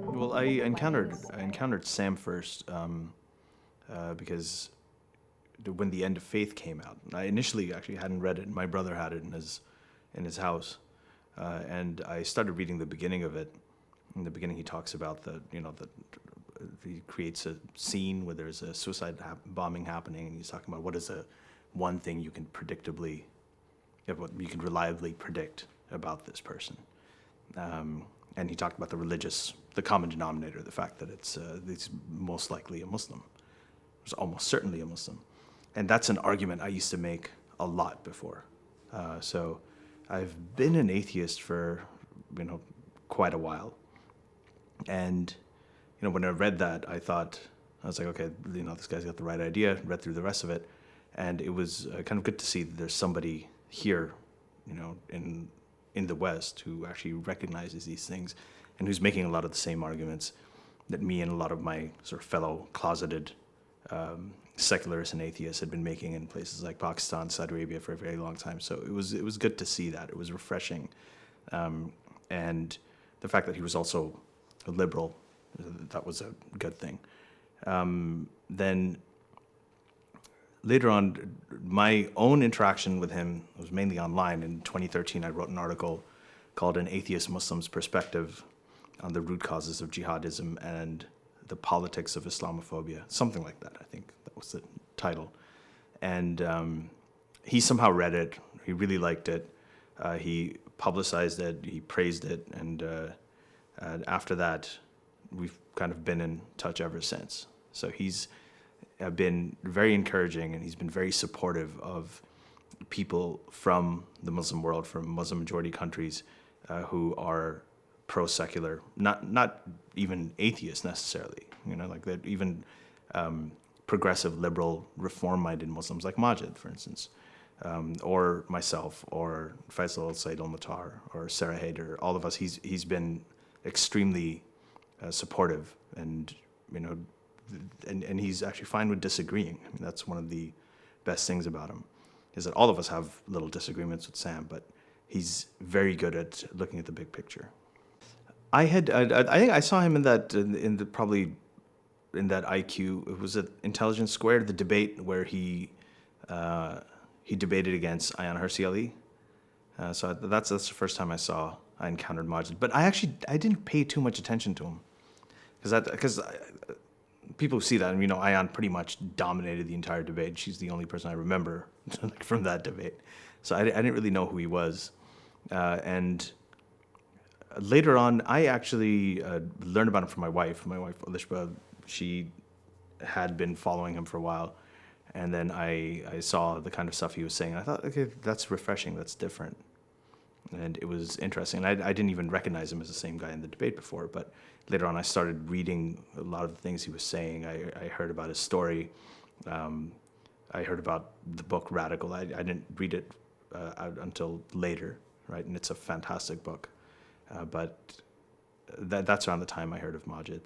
Well, I encountered Sam first because when the End of Faith came out, I initially actually hadn't read it. My brother had it in his house, and I started reading the beginning of it. In the beginning, he talks about that he creates a scene where there's a suicide bombing happening, and he's talking about what is the one thing you can what you can reliably predict about this person. And he talked about the common denominator, the fact that it's most likely a Muslim. It's almost certainly a Muslim. And that's an argument I used to make a lot before. So I've been an atheist for, quite a while. And, when I read that, I was like, okay, this guy's got the right idea, read through the rest of it. And it was kind of good to see that there's somebody here, in the West who actually recognizes these things and who's making a lot of the same arguments that me and a lot of my sort of fellow closeted secularists and atheists had been making in places like Pakistan, Saudi Arabia for a very long time. So it was good to see that. It was refreshing. And the fact that he was also a liberal, that was a good thing. Then later on, my own interaction with him was mainly online. In 2013, I wrote an article called An Atheist Muslim's Perspective on the Root Causes of Jihadism and the Politics of Islamophobia, something like that. I think that was the title. And he somehow read it. He really liked it. He publicized it. He praised it. And after that, we've kind of been in touch ever since. So he's been very encouraging, and he's been very supportive of people from the Muslim world, from Muslim majority countries, who are pro-secular, not even atheists necessarily, like that, even progressive, liberal, reform-minded Muslims like Maajid, for instance, or myself, or Faisal Said al-Matar, or Sarah Haider. All of us, he's been extremely supportive, and and he's actually fine with disagreeing. I mean, that's one of the best things about him, is that all of us have little disagreements with Sam, but he's very good at looking at the big picture. I think I saw him in that IQ. It was at Intelligence Squared, the debate where he debated against Ayaan Hirsi Ali. So that's the first time I encountered Maajid. But I didn't pay too much attention to him, because people see that, and Ayaan pretty much dominated the entire debate. She's the only person I remember from that debate. So I didn't really know who he was. And later on, I actually learned about him from my wife. My wife, Alishba, she had been following him for a while. And then I saw the kind of stuff he was saying. And I thought, okay, that's refreshing. That's different. And it was interesting. And I didn't even recognize him as the same guy in the debate before. But later on, I started reading a lot of the things he was saying. I heard about his story. I heard about the book Radical. I didn't read it out until later, right? And it's a fantastic book. But that's around the time I heard of Maajid.